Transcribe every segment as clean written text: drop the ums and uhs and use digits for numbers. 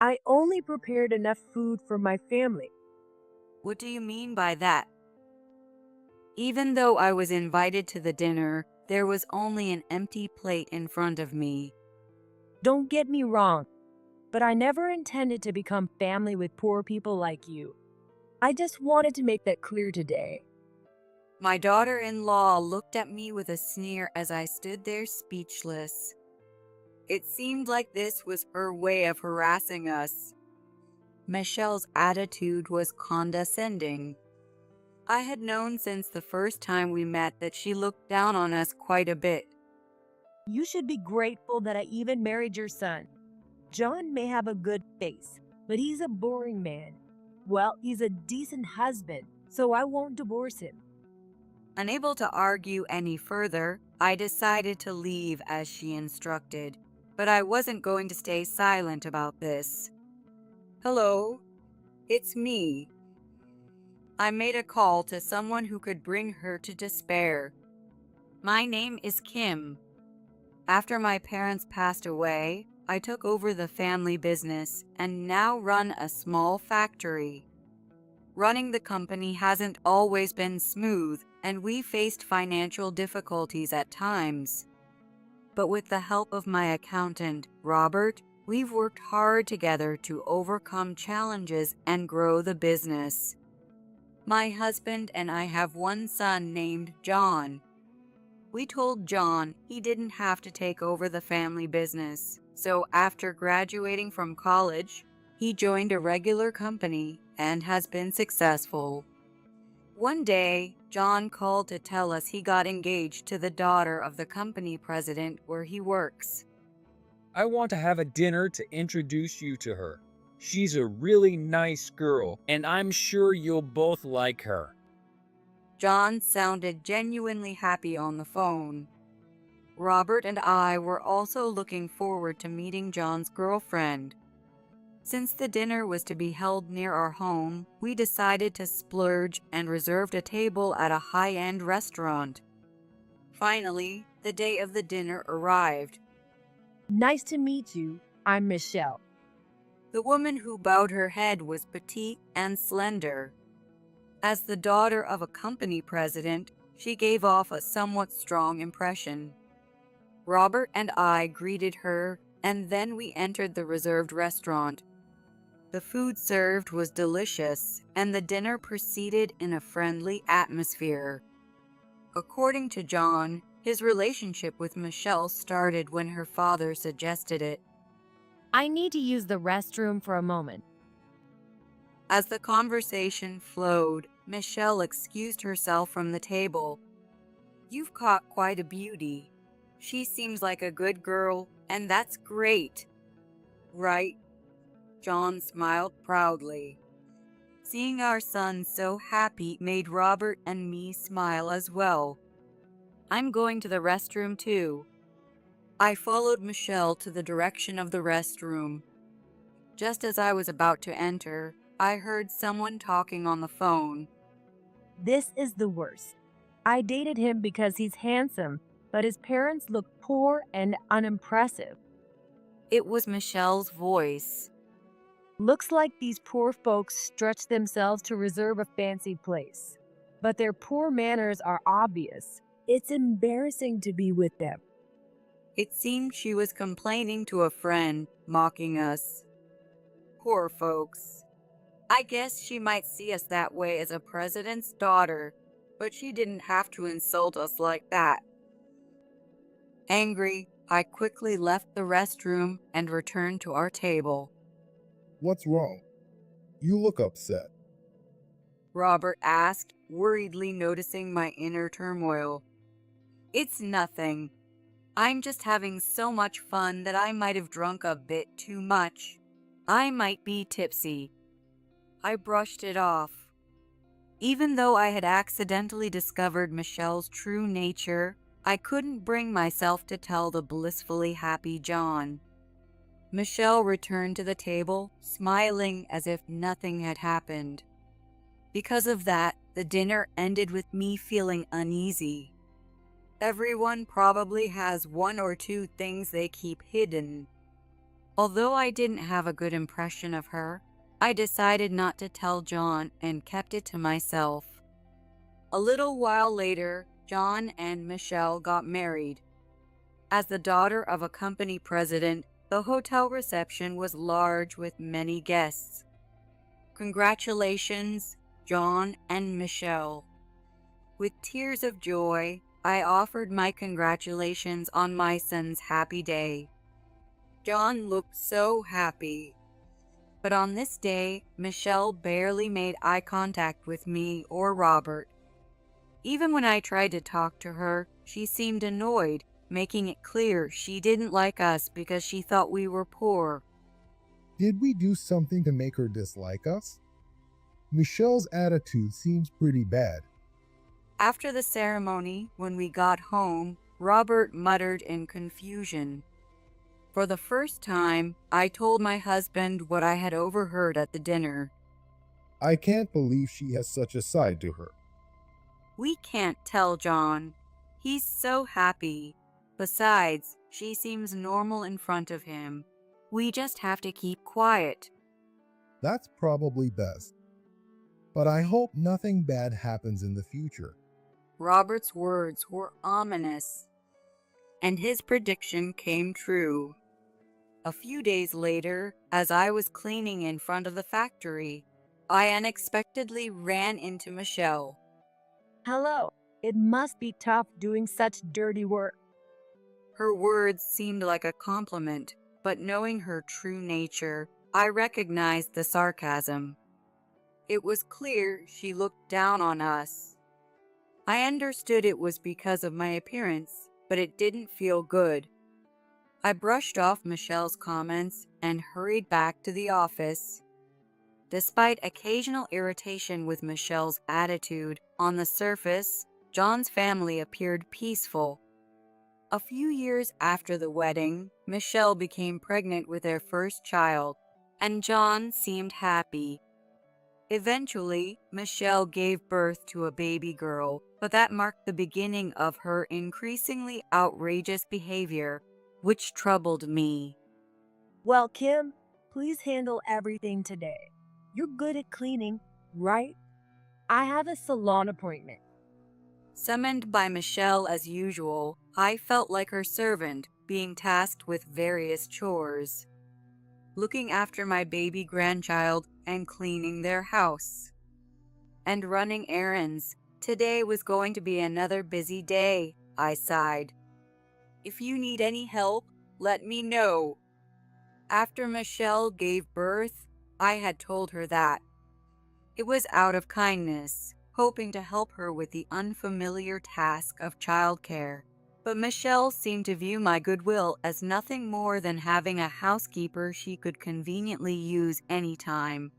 I only prepared enough food for my family. What do you mean by that? Even though I was invited to the dinner, there was only an empty plate in front of me. Don't get me wrong, but I never intended to become family with poor people like you. I just wanted to make that clear today. My daughter-in-law looked at me with a sneer as I stood there speechless. It seemed like this was her way of harassing us. Michelle's attitude was condescending. I had known since the first time we met that she looked down on us quite a bit. You should be grateful that I even married your son. John may have a good face, but he's a boring man. Well, he's a decent husband, so I won't divorce him. Unable to argue any further, I decided to leave as she instructed, but I wasn't going to stay silent about this. Hello, it's me. I made a call to someone who could bring her to despair. My name is Kim. After my parents passed away, I took over the family business and now run a small factory. Running the company hasn't always been smooth, and we faced financial difficulties at times. But with the help of my accountant, Robert, we've worked hard together to overcome challenges and grow the business. My husband and I have one son named John. We told John he didn't have to take over the family business, so after graduating from college, he joined a regular company and has been successful. One day, John called to tell us he got engaged to the daughter of the company president where he works. I want to have a dinner to introduce you to her. She's a really nice girl, and I'm sure you'll both like her. John sounded genuinely happy on the phone. Robert and I were also looking forward to meeting John's girlfriend. Since the dinner was to be held near our home, we decided to splurge and reserved a table at a high-end restaurant. Finally, the day of the dinner arrived. Nice to meet you. I'm Michelle. The woman who bowed her head was petite and slender. As the daughter of a company president, she gave off a somewhat strong impression. Robert and I greeted her, and then we entered the reserved restaurant. The food served was delicious, and the dinner proceeded in a friendly atmosphere. According to John, his relationship with Michelle started when her father suggested it. I need to use the restroom for a moment. As the conversation flowed, Michelle excused herself from the table. You've caught quite a beauty. She seems like a good girl, and that's great. Right? John smiled proudly. Seeing our son so happy made Robert and me smile as well. I'm going to the restroom too. I followed Michelle to the direction of the restroom. Just as I was about to enter, I heard someone talking on the phone. This is the worst. I dated him because he's handsome, but his parents look poor and unimpressive. It was Michelle's voice. Looks like these poor folks stretch themselves to reserve a fancy place. But their poor manners are obvious. It's embarrassing to be with them. It seemed she was complaining to a friend, mocking us. Poor folks. I guess she might see us that way as a president's daughter, but she didn't have to insult us like that. Angry, I quickly left the restroom and returned to our table. What's wrong? You look upset. Robert asked, worriedly noticing my inner turmoil. It's nothing. I'm just having so much fun that I might have drunk a bit too much. I might be tipsy. I brushed it off. Even though I had accidentally discovered Michelle's true nature, I couldn't bring myself to tell the blissfully happy John. Michelle returned to the table, smiling as if nothing had happened. Because of that, the dinner ended with me feeling uneasy. Everyone probably has one or two things they keep hidden. Although I didn't have a good impression of her, I decided not to tell John and kept it to myself. A little while later, John and Michelle got married. As the daughter of a company president, the hotel reception was large with many guests. Congratulations, John and Michelle. With tears of joy, I offered my congratulations on my son's happy day. John looked so happy. But on this day, Michelle barely made eye contact with me or Robert. Even when I tried to talk to her, she seemed annoyed, making it clear she didn't like us because she thought we were poor. Did we do something to make her dislike us? Michelle's attitude seems pretty bad. After the ceremony, when we got home, Robert muttered in confusion. For the first time, I told my husband what I had overheard at the dinner. I can't believe she has such a side to her. We can't tell John. He's so happy. Besides, she seems normal in front of him. We just have to keep quiet. That's probably best. But I hope nothing bad happens in the future. Robert's words were ominous, and his prediction came true. A few days later, as I was cleaning in front of the factory, I unexpectedly ran into Michelle. Hello. It must be tough doing such dirty work. Her words seemed like a compliment, but knowing her true nature, I recognized the sarcasm. It was clear she looked down on us. I understood it was because of my appearance, but it didn't feel good. I brushed off Michelle's comments and hurried back to the office. Despite occasional irritation with Michelle's attitude, on the surface, John's family appeared peaceful. A few years after the wedding, Michelle became pregnant with their first child, and John seemed happy. Eventually, Michelle gave birth to a baby girl, but that marked the beginning of her increasingly outrageous behavior, which troubled me. Well, Kim, please handle everything today. You're good at cleaning, right? I have a salon appointment. Summoned by Michelle as usual, I felt like her servant, being tasked with various chores. Looking after my baby grandchild and cleaning their house. And running errands. Today was going to be another busy day, I sighed. If you need any help, let me know. After Michelle gave birth, I had told her that. It was out of kindness, hoping to help her with the unfamiliar task of childcare. But Michelle seemed to view my goodwill as nothing more than having a housekeeper she could conveniently use anytime.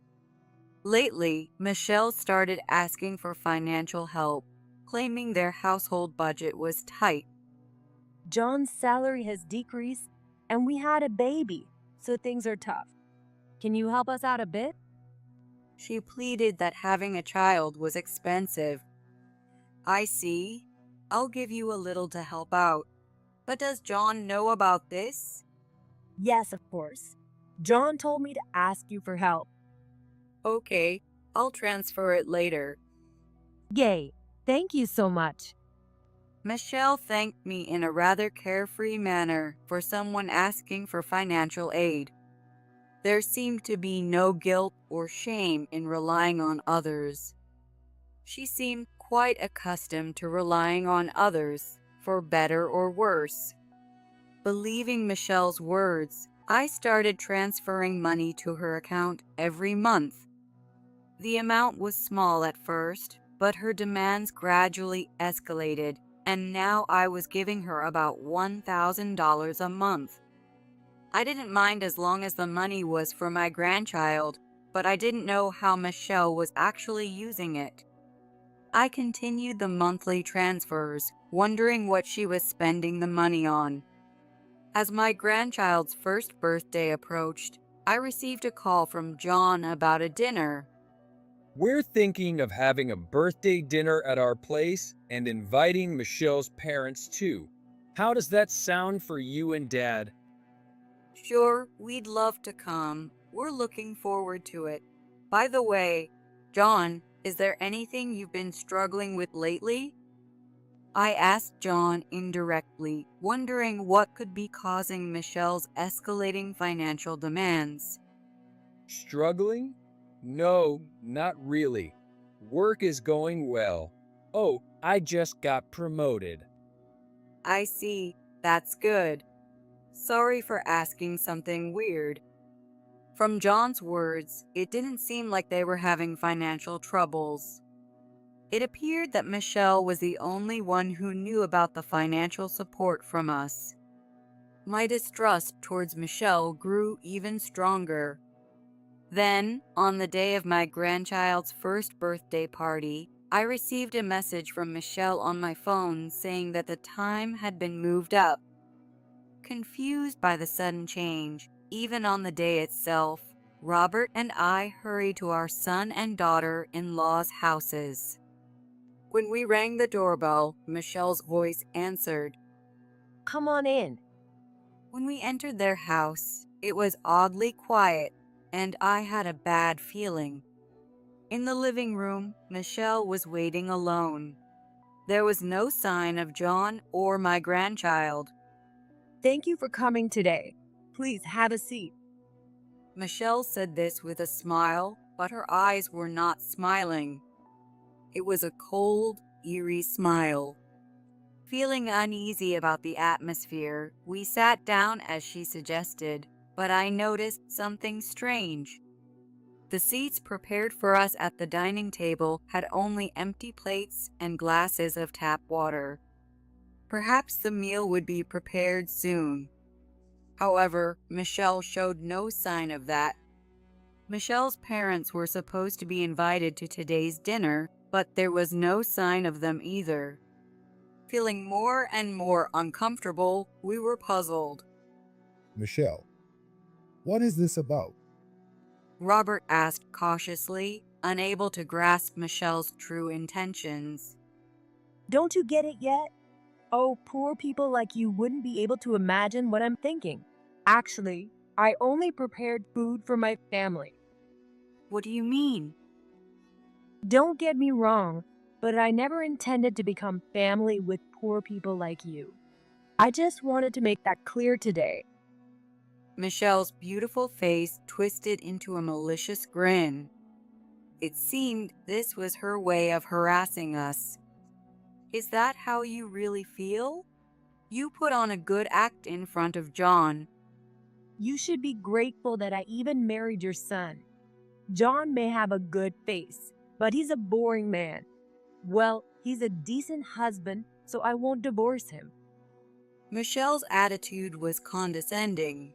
Lately, Michelle started asking for financial help, claiming their household budget was tight. John's salary has decreased, and we had a baby, so things are tough. Can you help us out a bit? She pleaded that having a child was expensive. I see. I'll give you a little to help out. But does John know about this? Yes, of course. John told me to ask you for help. Okay, I'll transfer it later. Yay, thank you so much. Michelle thanked me in a rather carefree manner for someone asking for financial aid. There seemed to be no guilt or shame in relying on others. She seemed quite accustomed to relying on others, for better or worse. Believing Michelle's words, I started transferring money to her account every month. The amount was small at first, but her demands gradually escalated, and now I was giving her about $1,000 a month. I didn't mind as long as the money was for my grandchild, but I didn't know how Michelle was actually using it. I continued the monthly transfers, wondering what she was spending the money on. As my grandchild's first birthday approached, I received a call from John about a dinner. We're thinking of having a birthday dinner at our place and inviting Michelle's parents too. How does that sound for you and Dad? Sure, we'd love to come. We're looking forward to it. By the way, John, is there anything you've been struggling with lately? I asked John indirectly, wondering what could be causing Michelle's escalating financial demands. Struggling? No, not really. Work is going well. Oh, I just got promoted. I see. That's good. Sorry for asking something weird. From John's words, it didn't seem like they were having financial troubles. It appeared that Michelle was the only one who knew about the financial support from us. My distrust towards Michelle grew even stronger. Then, on the day of my grandchild's first birthday party, I received a message from Michelle on my phone saying that the time had been moved up. Confused by the sudden change, even on the day itself, Robert and I hurried to our son and daughter-in-law's houses. When we rang the doorbell, Michelle's voice answered. Come on in. When we entered their house, it was oddly quiet, and I had a bad feeling. In the living room, Michelle was waiting alone. There was no sign of John or my grandchild. Thank you for coming today. Please have a seat. Michelle said this with a smile, but her eyes were not smiling. It was a cold, eerie smile. Feeling uneasy about the atmosphere, we sat down as she suggested, but I noticed something strange. The seats prepared for us at the dining table had only empty plates and glasses of tap water. Perhaps the meal would be prepared soon. However, Michelle showed no sign of that. Michelle's parents were supposed to be invited to today's dinner, but there was no sign of them either. Feeling more and more uncomfortable, we were puzzled. Michelle, what is this about? Robert asked cautiously, unable to grasp Michelle's true intentions. Don't you get it yet? Oh, poor people like you wouldn't be able to imagine what I'm thinking. Actually, I only prepared food for my family. What do you mean? Don't get me wrong, but I never intended to become family with poor people like you. I just wanted to make that clear today. Michelle's beautiful face twisted into a malicious grin. It seemed this was her way of harassing us. Is that how you really feel? You put on a good act in front of John. You should be grateful that I even married your son. John may have a good face, but he's a boring man. Well, he's a decent husband, so I won't divorce him. Michelle's attitude was condescending.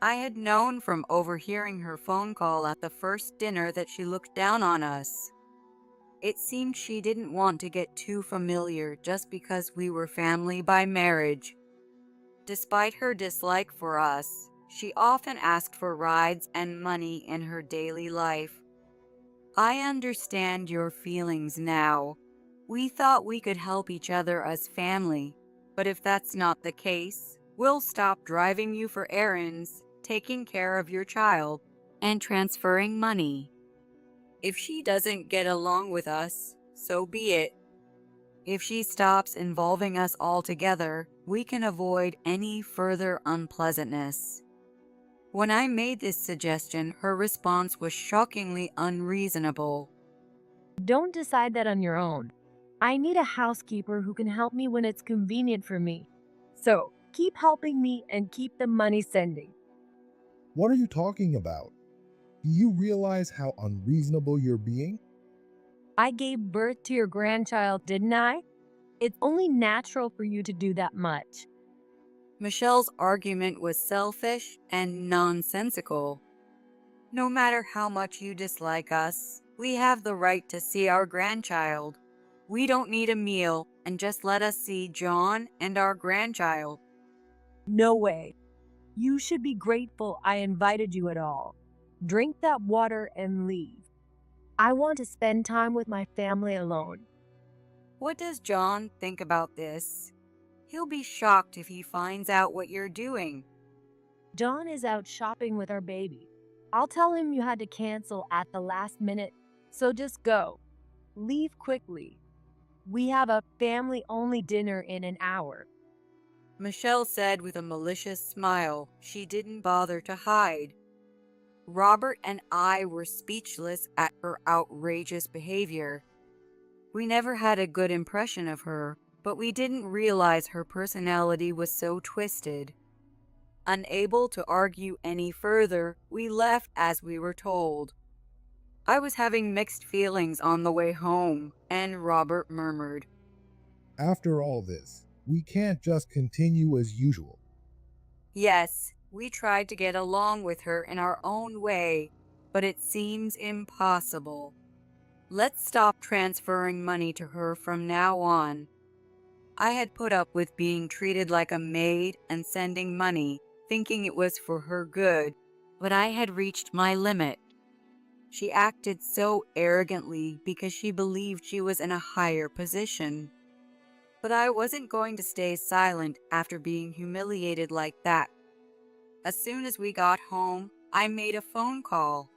I had known from overhearing her phone call at the first dinner that she looked down on us. It seemed she didn't want to get too familiar just because we were family by marriage. Despite her dislike for us, she often asked for rides and money in her daily life. I understand your feelings now. We thought we could help each other as family, but if that's not the case, we'll stop driving you for errands, taking care of your child, and transferring money. If she doesn't get along with us, so be it. If she stops involving us altogether, we can avoid any further unpleasantness. When I made this suggestion, her response was shockingly unreasonable. Don't decide that on your own. I need a housekeeper who can help me when it's convenient for me. So, keep helping me and keep the money sending. What are you talking about? Do you realize how unreasonable you're being? I gave birth to your grandchild, didn't I? It's only natural for you to do that much. Michelle's argument was selfish and nonsensical. No matter how much you dislike us, we have the right to see our grandchild. We don't need a meal, and just let us see John and our grandchild. No way. You should be grateful I invited you at all. Drink that water and leave. I want to spend time with my family alone. What does John think about this? He'll be shocked if he finds out what you're doing. John is out shopping with our baby. I'll tell him you had to cancel at the last minute, so just go. Leave quickly. We have a family-only dinner in an hour. Michelle said with a malicious smile she didn't bother to hide. Robert and I were speechless at her outrageous behavior. We never had a good impression of her, but we didn't realize her personality was so twisted. Unable to argue any further, we left as we were told. I was having mixed feelings on the way home, and Robert murmured, After all this, we can't just continue as usual. "Yes, we tried to get along with her in our own way, but it seems impossible. Let's stop transferring money to her from now on." I had put up with being treated like a maid and sending money, thinking it was for her good, but I had reached my limit. She acted so arrogantly because she believed she was in a higher position. But I wasn't going to stay silent after being humiliated like that. As soon as we got home, I made a phone call.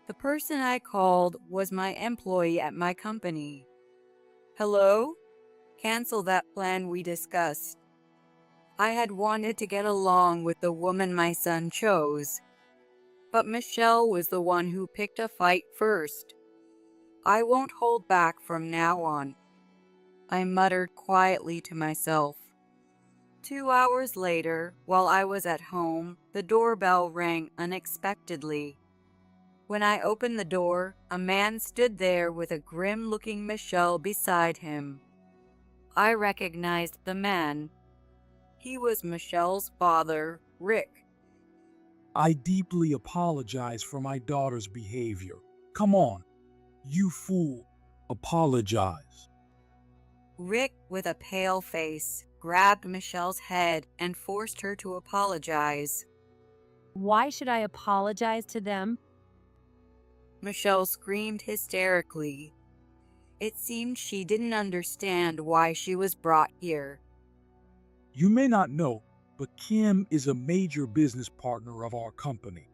The person I called was my employee at my company. "Hello? Cancel that plan we discussed." I had wanted to get along with the woman my son chose, but Michelle was the one who picked a fight first. "I won't hold back from now on," I muttered quietly to myself. 2 hours later, while I was at home, the doorbell rang unexpectedly. When I opened the door, a man stood there with a grim-looking Michelle beside him. I recognized the man. He was Michelle's father, Rick. I deeply apologize for my daughter's behavior. Come on, you fool, apologize. Rick, with a pale face, grabbed Michelle's head and forced her to apologize. Why should I apologize to them? Michelle screamed hysterically. It seemed she didn't understand why she was brought here. You may not know, but Kim is a major business partner of our company.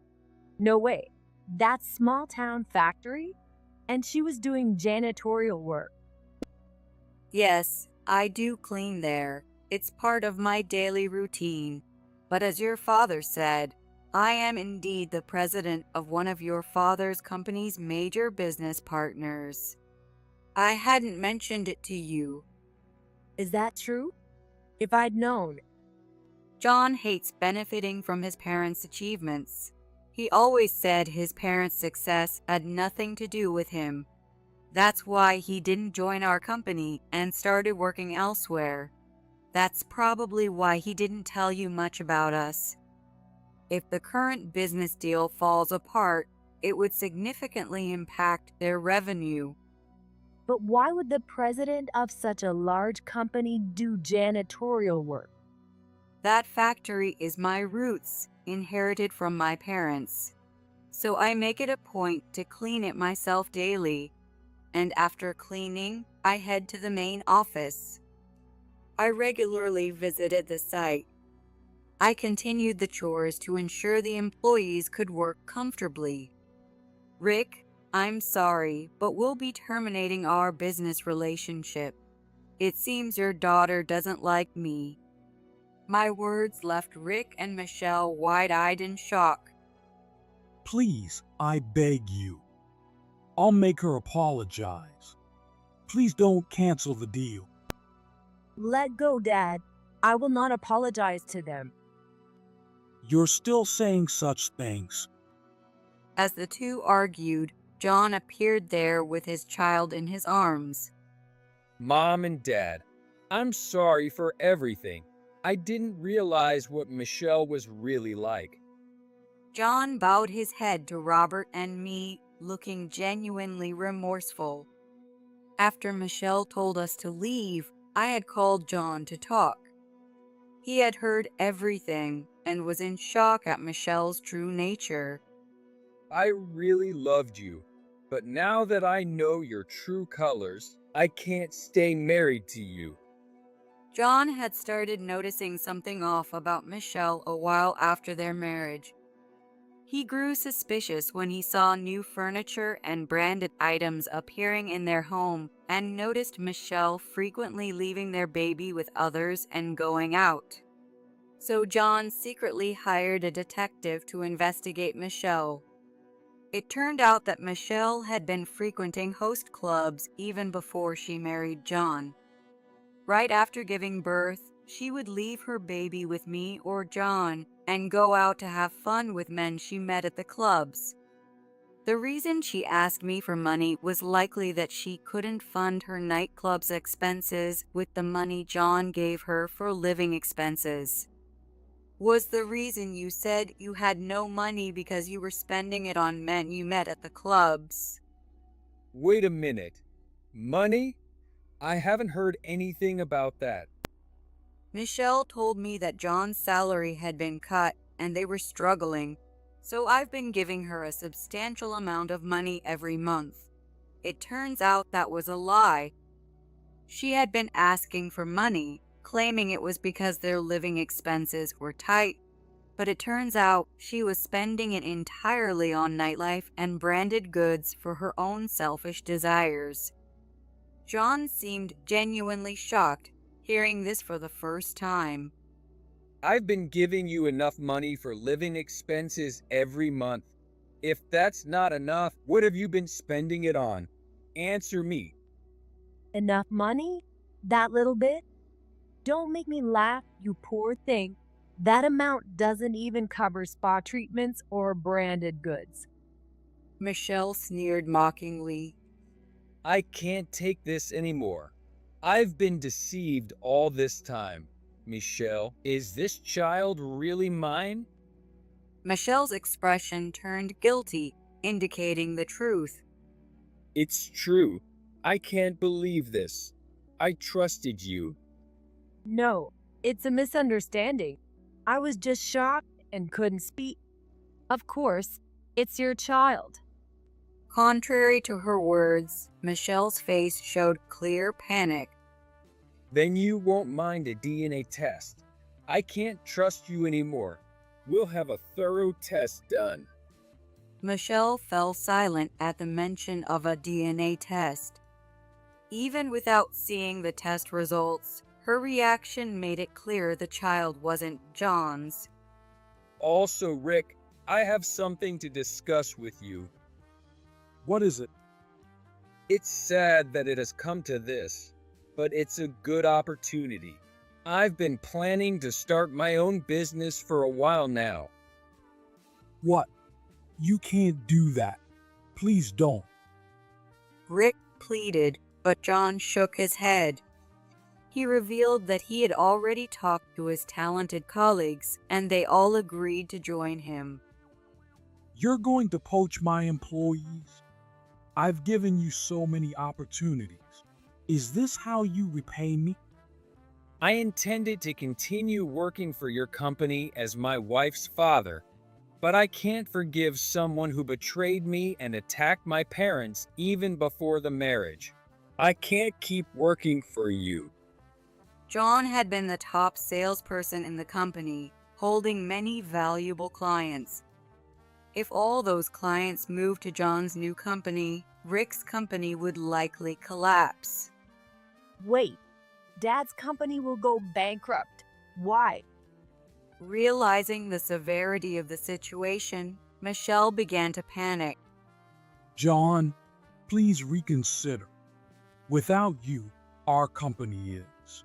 No way. That small town factory? And she was doing janitorial work. Yes, I do clean there. It's part of my daily routine. But as your father said, I am indeed the president of one of your father's company's major business partners. I hadn't mentioned it to you. Is that true? If I'd known. John hates benefiting from his parents' achievements. He always said his parents' success had nothing to do with him. That's why he didn't join our company and started working elsewhere. That's probably why he didn't tell you much about us. If the current business deal falls apart, it would significantly impact their revenue. But why would the president of such a large company do janitorial work? That factory is my roots, inherited from my parents. So I make it a point to clean it myself daily. And after cleaning, I head to the main office. I regularly visited the site. I continued the chores to ensure the employees could work comfortably. Rick, I'm sorry, but we'll be terminating our business relationship. It seems your daughter doesn't like me. My words left Rick and Michelle wide-eyed in shock. Please, I beg you. I'll make her apologize. Please don't cancel the deal. Let go, Dad. I will not apologize to them. You're still saying such things. As the two argued, John appeared there with his child in his arms. Mom and Dad, I'm sorry for everything. I didn't realize what Michelle was really like. John bowed his head to Robert and me, looking genuinely remorseful. After Michelle told us to leave, I had called John to talk. He had heard everything and was in shock at Michelle's true nature. I really loved you, but now that I know your true colors, I can't stay married to you. John had started noticing something off about Michelle a while after their marriage. He grew suspicious when he saw new furniture and branded items appearing in their home and noticed Michelle frequently leaving their baby with others and going out. So John secretly hired a detective to investigate Michelle. It turned out that Michelle had been frequenting host clubs even before she married John. Right after giving birth, she would leave her baby with me or John and go out to have fun with men she met at the clubs. The reason she asked me for money was likely that she couldn't fund her nightclub's expenses with the money John gave her for living expenses. Was the reason you said you had no money because you were spending it on men you met at the clubs? Wait a minute. Money? I haven't heard anything about that. Michelle told me that John's salary had been cut and they were struggling, so I've been giving her a substantial amount of money every month. It turns out that was a lie. She had been asking for money, claiming it was because their living expenses were tight, but it turns out she was spending it entirely on nightlife and branded goods for her own selfish desires. John seemed genuinely shocked, hearing this for the first time. I've been giving you enough money for living expenses every month. If that's not enough, what have you been spending it on? Answer me. Enough money? That little bit? Don't make me laugh, you poor thing. That amount doesn't even cover spa treatments or branded goods. Michelle sneered mockingly. I can't take this anymore. I've been deceived all this time. Michelle, is this child really mine? Michelle's expression turned guilty, indicating the truth. It's true. I can't believe this. I trusted you. No, it's a misunderstanding. I was just shocked and couldn't speak. Of course, it's your child. Contrary to her words, Michelle's face showed clear panic. Then you won't mind a DNA test. I can't trust you anymore. We'll have a thorough test done. Michelle fell silent at the mention of a DNA test. Even without seeing the test results, her reaction made it clear the child wasn't John's. Also, Rick, I have something to discuss with you. What is it? It's sad that it has come to this, but it's a good opportunity. I've been planning to start my own business for a while now. What? You can't do that. Please don't. Rick pleaded, but John shook his head. He revealed that he had already talked to his talented colleagues, and they all agreed to join him. You're going to poach my employees? I've given you so many opportunities. Is this how you repay me? I intended to continue working for your company as my wife's father, but I can't forgive someone who betrayed me and attacked my parents even before the marriage. I can't keep working for you. John had been the top salesperson in the company, holding many valuable clients. If all those clients moved to John's new company, Rick's company would likely collapse. Wait, Dad's company will go bankrupt. Why? Realizing the severity of the situation, Michelle began to panic. John, please reconsider. Without you, our company is.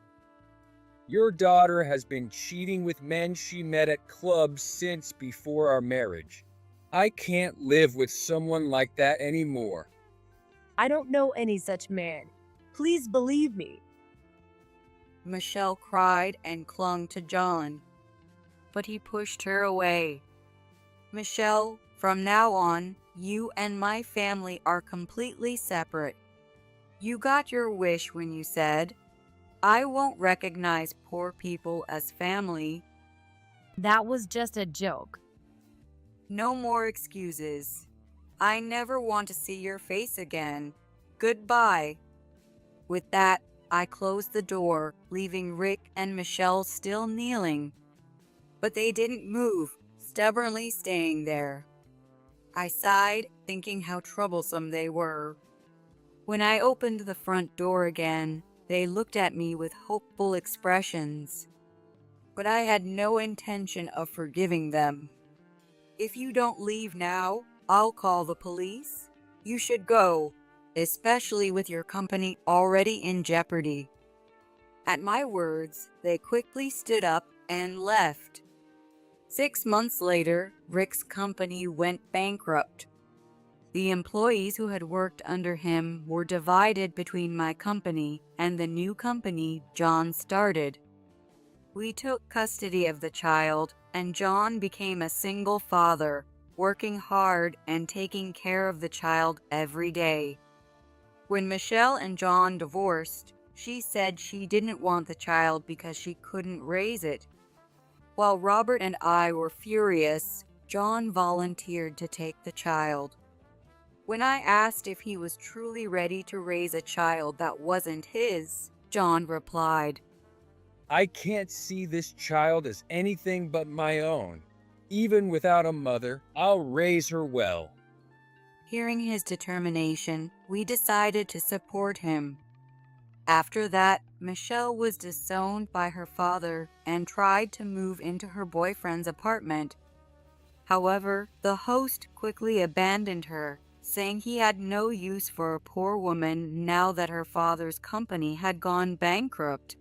Your daughter has been cheating with men she met at clubs since before our marriage. I can't live with someone like that anymore. I don't know any such man. Please believe me. Michelle cried and clung to John, but he pushed her away. Michelle, from now on, you and my family are completely separate. You got your wish when you said, I won't recognize poor people as family. That was just a joke. No more excuses. I never want to see your face again. Goodbye. With that, I closed the door, leaving Rick and Michelle still kneeling. But they didn't move, stubbornly staying there. I sighed, thinking how troublesome they were. When I opened the front door again, they looked at me with hopeful expressions. But I had no intention of forgiving them. "If you don't leave now, I'll call the police. You should go, especially with your company already in jeopardy." At my words, they quickly stood up and left. 6 months later, Rick's company went bankrupt. The employees who had worked under him were divided between my company and the new company John started. We took custody of the child, and John became a single father, working hard and taking care of the child every day. When Michelle and John divorced, she said she didn't want the child because she couldn't raise it. While Robert and I were furious, John volunteered to take the child. When I asked if he was truly ready to raise a child that wasn't his, John replied, I can't see this child as anything but my own. Even without a mother, I'll raise her well. Hearing his determination, we decided to support him. After that, Michelle was disowned by her father and tried to move into her boyfriend's apartment. However, the host quickly abandoned her, saying he had no use for a poor woman now that her father's company had gone bankrupt.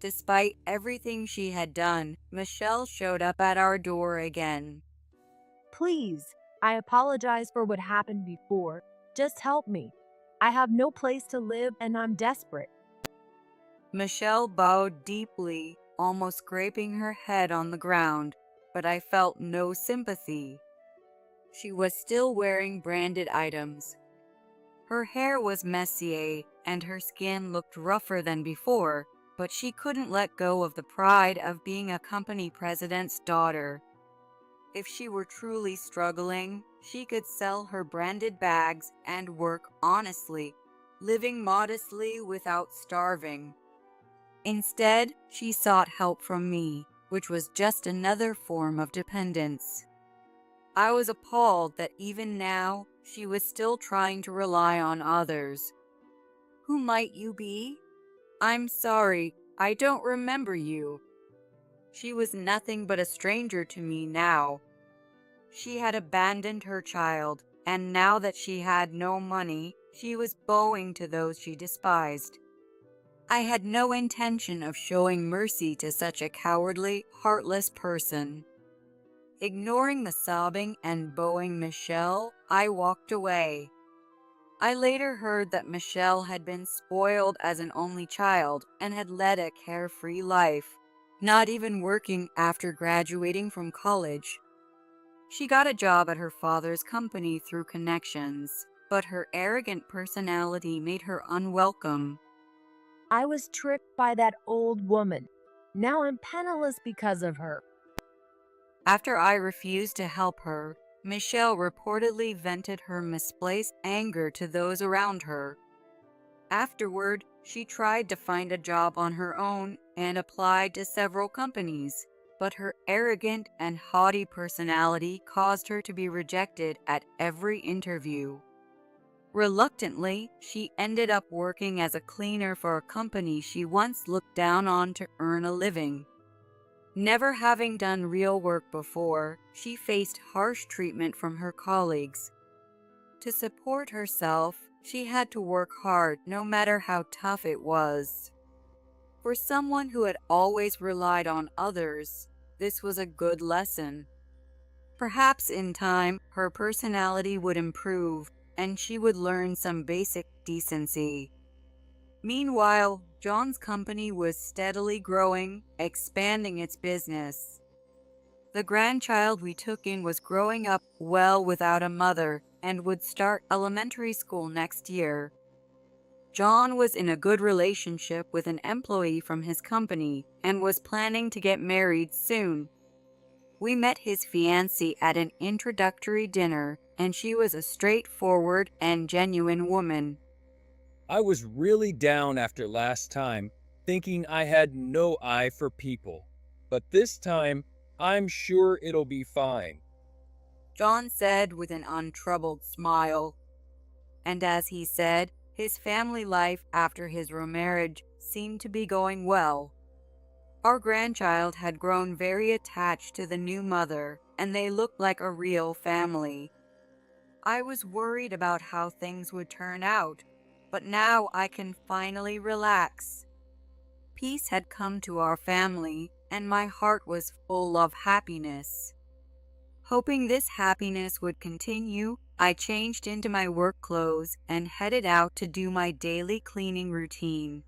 Despite everything she had done, Michelle showed up at our door again. Please, I apologize for what happened before. Just help me. I have no place to live and I'm desperate. Michelle bowed deeply, almost scraping her head on the ground, but I felt no sympathy. She was still wearing branded items. Her hair was messy and her skin looked rougher than before, but she couldn't let go of the pride of being a company president's daughter. If she were truly struggling, she could sell her branded bags and work honestly, living modestly without starving. Instead, she sought help from me, which was just another form of dependence. I was appalled that even now, she was still trying to rely on others. "Who might you be?" "I'm sorry, I don't remember you." She was nothing but a stranger to me now. She had abandoned her child, and now that she had no money, she was bowing to those she despised. I had no intention of showing mercy to such a cowardly, heartless person. Ignoring the sobbing and bowing Michelle, I walked away. I later heard that Michelle had been spoiled as an only child and had led a carefree life, not even working after graduating from college. She got a job at her father's company through connections, but her arrogant personality made her unwelcome. I was tricked by that old woman. Now I'm penniless because of her. After I refused to help her, Michelle reportedly vented her misplaced anger to those around her. Afterward, she tried to find a job on her own and applied to several companies, but her arrogant and haughty personality caused her to be rejected at every interview. Reluctantly, she ended up working as a cleaner for a company she once looked down on to earn a living. Never having done real work before, she faced harsh treatment from her colleagues. To support herself, she had to work hard no matter how tough it was. For someone who had always relied on others, this was a good lesson. Perhaps in time, her personality would improve and she would learn some basic decency. Meanwhile, John's company was steadily growing, expanding its business. The grandchild we took in was growing up well without a mother and would start elementary school next year. John was in a good relationship with an employee from his company and was planning to get married soon. We met his fiancée at an introductory dinner, and she was a straightforward and genuine woman. I was really down after last time, thinking I had no eye for people. But this time, I'm sure it'll be fine. John said with an untroubled smile. And as he said, his family life after his remarriage seemed to be going well. Our grandchild had grown very attached to the new mother, and they looked like a real family. I was worried about how things would turn out, but now I can finally relax. Peace had come to our family, and my heart was full of happiness. Hoping this happiness would continue, I changed into my work clothes and headed out to do my daily cleaning routine.